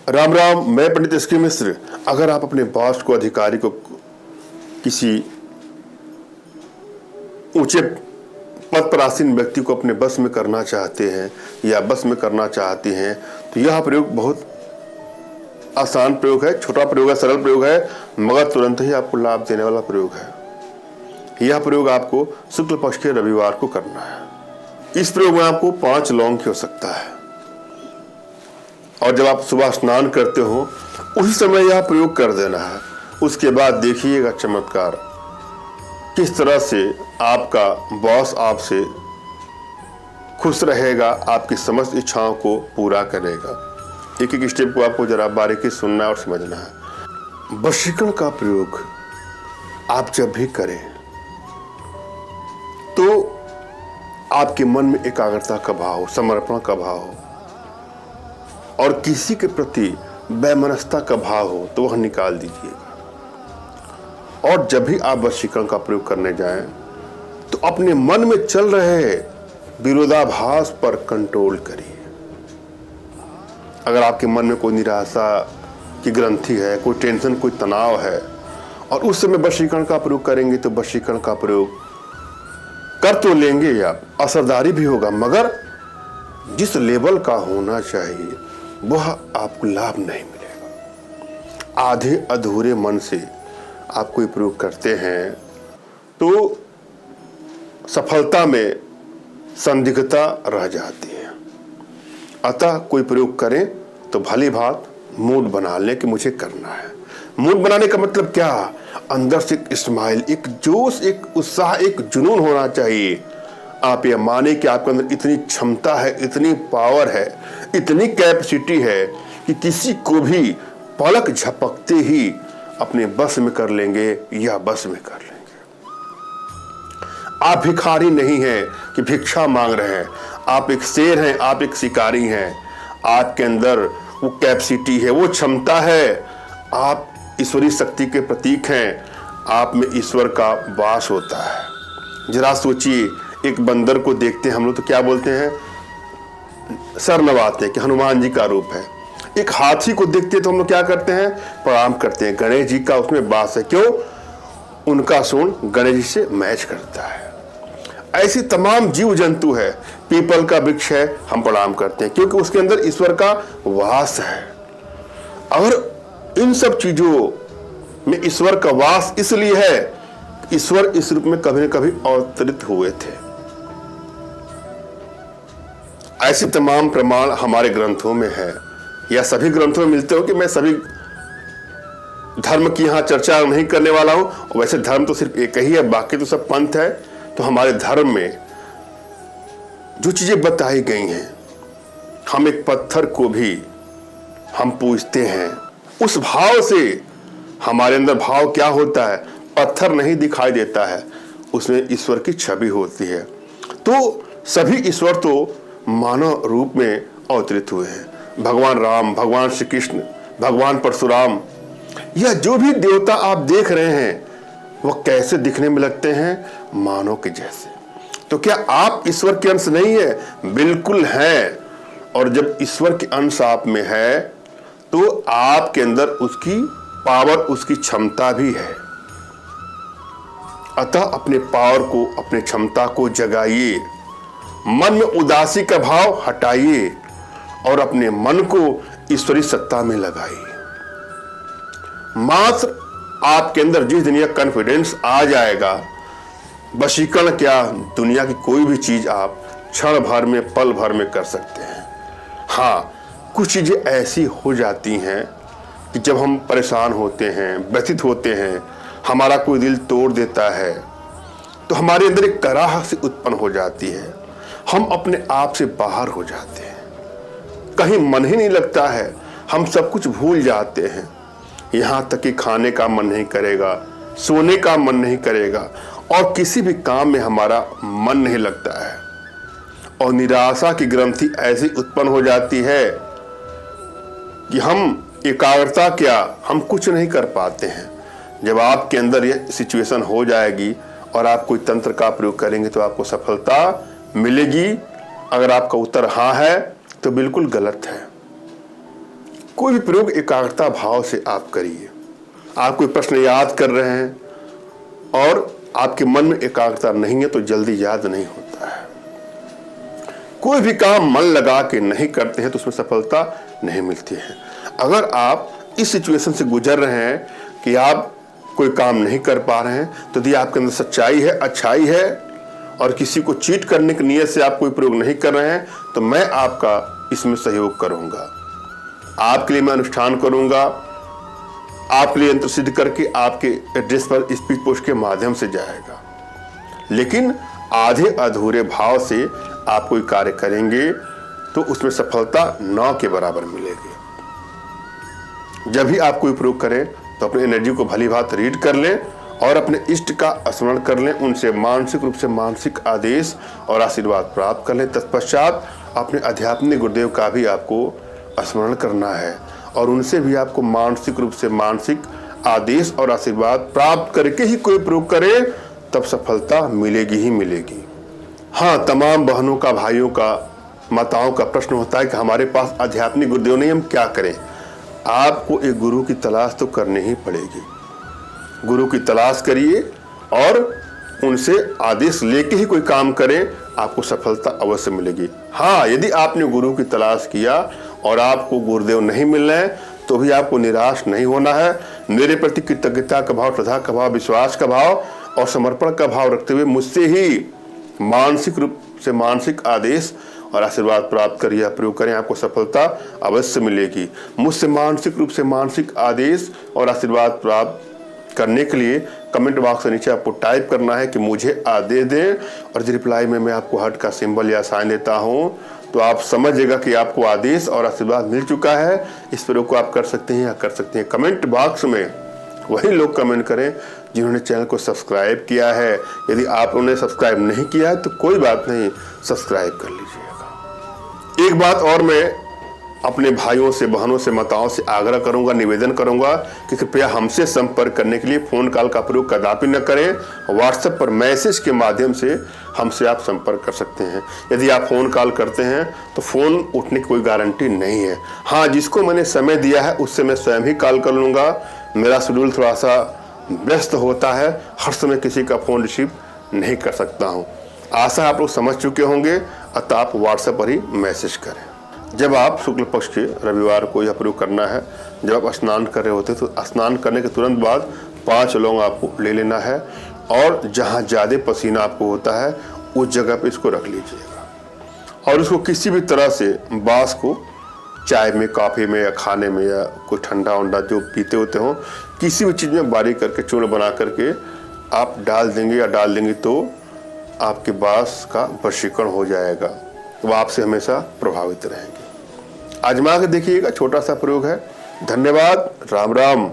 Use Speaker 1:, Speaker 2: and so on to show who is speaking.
Speaker 1: राम राम, मैं पंडित एसके मिश्र। अगर आप अपने बॉस को, अधिकारी को, किसी ऊंचे पद पर आसीन व्यक्ति को अपने बस में करना चाहते हैं या बस में करना चाहती हैं, तो यह प्रयोग बहुत आसान प्रयोग है, छोटा प्रयोग है, सरल प्रयोग है, मगर तुरंत ही आपको लाभ देने वाला प्रयोग है। यह प्रयोग आपको शुक्ल पक्ष के रविवार को करना है। इस प्रयोग में आपको 5 लौंग की आवश्यकता है और जब आप सुबह स्नान करते हो उसी समय यह प्रयोग कर देना है। उसके बाद देखिएगा चमत्कार, किस तरह से आपका बॉस आपसे खुश रहेगा, आपकी समस्त इच्छाओं को पूरा करेगा। एक एक स्टेप को आपको जरा बारीकी सुनना और समझना है। वशीकरण का प्रयोग आप जब भी करें तो आपके मन में एकाग्रता का भाव, समर्पण का भाव हो और किसी के प्रति वैमनस्यता का भाव हो तो वह निकाल दीजिएगा। और जब भी आप वशीकरण का प्रयोग करने जाएं तो अपने मन में चल रहे विरोधाभास पर कंट्रोल करिए। अगर आपके मन में कोई निराशा की ग्रंथि है, कोई टेंशन, कोई तनाव है और उस समय वशीकरण का प्रयोग करेंगे तो वशीकरण का प्रयोग कर तो लेंगे आप, असरदारी भी होगा, मगर जिस लेवल का होना चाहिए वह आपको लाभ नहीं मिलेगा। आधे अधूरे मन से आप कोई प्रयोग करते हैं तो सफलता में संदिग्धता रह जाती है। अतः कोई प्रयोग करें तो भली बात मूड बना लें कि मुझे करना है। मूड बनाने का मतलब क्या? अंदर से एक स्माइल, एक जोश, एक उत्साह, एक जुनून होना चाहिए। आप ये माने कि आपके अंदर इतनी क्षमता है, इतनी पावर है, इतनी कैपेसिटी है कि किसी को भी पलक झपकते ही अपने बस में कर लेंगे या बस में कर लेंगे। आप भिखारी नहीं हैं कि भिक्षा मांग रहे हैं, आप एक शेर हैं, आप एक शिकारी हैं। आपके अंदर वो कैपेसिटी है, वो क्षमता है, आप ईश्वरीय शक्ति के प्रतीक हैं, आप में ईश्वर का वास होता है। जरा सोचिए, एक बंदर को देखते हैं हम लोग तो क्या बोलते हैं? सर नवाते हैं कि हनुमान जी का रूप है। एक हाथी को देखते तो हम लोग क्या करते हैं? प्रणाम करते हैं, गणेश जी का उसमें वास है। क्यों? उनका सूंड गणेश जी से मैच करता है। ऐसी तमाम जीव जंतु है, पीपल का वृक्ष है, हम प्रणाम करते हैं क्योंकि उसके अंदर ईश्वर का वास है। और इन सब चीजों में ईश्वर का वास इसलिए है, ईश्वर इस रूप में कभी न कभी अवतरित हुए थे। ऐसे तमाम प्रमाण हमारे ग्रंथों में है, या सभी ग्रंथों में मिलते हो कि मैं सभी धर्म की यहाँ चर्चा नहीं करने वाला हूं। वैसे धर्म तो सिर्फ एक ही है, बाकी तो सब पंथ है। तो हमारे धर्म में जो चीजें बताई गई हैं, हम एक पत्थर को भी हम पूजते हैं उस भाव से। हमारे अंदर भाव क्या होता है? पत्थर नहीं दिखाई देता है, उसमें ईश्वर की छवि होती है। तो सभी ईश्वर तो मानव रूप में अवतरित हुए हैं। भगवान राम, भगवान श्री कृष्ण, भगवान परशुराम, यह जो भी देवता आप देख रहे हैं वह कैसे दिखने में लगते हैं? मानव के जैसे। तो क्या आप ईश्वर के अंश नहीं है? बिल्कुल हैं। और जब ईश्वर के अंश आप में है तो आपके अंदर उसकी पावर, उसकी क्षमता भी है। अतः अपने पावर को, अपनी क्षमता को जगाइए, मन में उदासी का भाव हटाइए और अपने मन को ईश्वरीय सत्ता में लगाइए। मात्र आपके अंदर जिस दिन यह कॉन्फिडेंस आ जाएगा, वशीकरण क्या, दुनिया की कोई भी चीज आप क्षण भर में, पल भर में कर सकते हैं। हाँ, कुछ चीजें ऐसी हो जाती हैं कि जब हम परेशान होते हैं, व्यथित होते हैं, हमारा कोई दिल तोड़ देता है तो हमारे अंदर एक कराह से उत्पन्न हो जाती है। हम अपने आप से बाहर हो जाते हैं, कहीं मन ही नहीं लगता है, हम सब कुछ भूल जाते हैं। यहाँ तक कि खाने का मन नहीं करेगा, सोने का मन नहीं करेगा और किसी भी काम में हमारा मन नहीं लगता है। और निराशा की ग्रंथि ऐसी उत्पन्न हो जाती है कि हम एकाग्रता क्या, हम कुछ नहीं कर पाते हैं। जब आपके अंदर यह सिचुएशन हो जाएगी और आप कोई तंत्र का प्रयोग करेंगे तो आपको सफलता मिलेगी अगर आपका उत्तर हाँ है तो बिल्कुल गलत है। कोई भी प्रयोग एकाग्रता भाव से आप करिए। आप कोई प्रश्न याद कर रहे हैं और आपके मन में एकाग्रता नहीं है तो जल्दी याद नहीं होता है। कोई भी काम मन लगा के नहीं करते हैं तो उसमें सफलता नहीं मिलती है। अगर आप इस सिचुएशन से गुजर रहे हैं कि आप कोई काम नहीं कर पा रहे हैं, तो यदि आपके अंदर सच्चाई है, अच्छाई है और किसी को चीट करने की नीयत से आप कोई प्रयोग नहीं कर रहे हैं, तो मैं आपका इसमें सहयोग करूंगा। आपके लिए मैं अनुष्ठान करूंगा, आपके लिए यंत्र सिद्ध करके आपके एड्रेस पर स्पीड पोस्ट के माध्यम से जाएगा। लेकिन आधे अधूरे भाव से आप कोई कार्य करेंगे तो उसमें सफलता 9 के बराबर मिलेगी। जब भी आप कोई प्रयोग करें तो अपनी एनर्जी को भली भांति रीड कर लें और अपने इष्ट का स्मरण कर लें, उनसे मानसिक रूप से मानसिक आदेश और आशीर्वाद प्राप्त कर लें। तत्पश्चात अपने आध्यात्मिक गुरुदेव का भी आपको स्मरण करना है और उनसे भी आपको मानसिक रूप से मानसिक आदेश और आशीर्वाद प्राप्त करके ही कोई प्रयोग करें, तब सफलता मिलेगी ही मिलेगी। हाँ, तमाम बहनों का, भाइयों का, माताओं का प्रश्न होता है कि हमारे पास आध्यात्मिक गुरुदेव नहीं, हम क्या करें। आपको एक गुरु की तलाश तो करनी ही पड़ेगी। गुरु की तलाश करिए और उनसे आदेश लेके ही कोई काम करें, आपको सफलता अवश्य मिलेगी। हाँ, यदि आपने गुरु की तलाश किया और आपको गुरुदेव नहीं मिल रहे हैं तो भी आपको निराश नहीं होना है। मेरे प्रति कृतज्ञता का भाव, श्रद्धा का भाव, विश्वास का भाव और समर्पण का भाव रखते हुए मुझसे ही मानसिक रूप से मानसिक आदेश और आशीर्वाद प्राप्त कर यह प्रयोग करें, आपको सफलता अवश्य मिलेगी। मुझसे मानसिक रूप से मानसिक आदेश और आशीर्वाद प्राप्त करने के लिए कमेंट बॉक्स के नीचे आपको टाइप करना है कि मुझे आदेश दें, और रिप्लाई में मैं आपको हार्ट का सिंबल या साइन देता हूं, तो आप समझिएगा कि आपको आदेश और आशीर्वाद मिल चुका है। इस प्रयोग को आप कर सकते हैं या कर सकते हैं। कमेंट बॉक्स में वही लोग कमेंट करें जिन्होंने चैनल को सब्सक्राइब किया है। यदि आपने सब्सक्राइब नहीं किया है तो कोई बात नहीं, सब्सक्राइब कर लीजिएगा। एक बात और मैं अपने भाइयों से, बहनों से, माताओं से आग्रह करूंगा, निवेदन करूंगा कि कृपया हमसे संपर्क करने के लिए फोन कॉल का प्रयोग कदापि न करें। व्हाट्सएप पर मैसेज के माध्यम से हमसे आप संपर्क कर सकते हैं। यदि आप फोन कॉल करते हैं तो फोन उठने की कोई गारंटी नहीं है। हाँ, जिसको मैंने समय दिया है उससे मैं स्वयं ही कॉल कर लूंगा। मेरा शेड्यूल थोड़ा सा व्यस्त होता है, हर समय किसी का फोन रिसीव नहीं कर सकता हूँ। आशा आप लोग समझ चुके होंगे, अतः आप व्हाट्सएप पर ही मैसेज करें। जब आप शुक्ल पक्ष के रविवार को यह प्रयोग करना है, जब आप स्नान कर रहे होते तो स्नान करने के तुरंत बाद 5 लौंग आपको ले लेना है और जहाँ ज़्यादा पसीना आपको होता है उस जगह पे इसको रख लीजिएगा और उसको किसी भी तरह से बांस को चाय में, कॉफ़ी में या खाने में या कोई ठंडा वंडा जो पीते होते हो, किसी भी चीज़ में बारीक करके चूर्ण बना करके आप डाल देंगे तो आपके बांस का वशीकरण हो जाएगा। वो आपसे हमेशा प्रभावित रहेंगे। आजमा के देखिएगा, छोटा सा प्रयोग है। धन्यवाद। राम राम।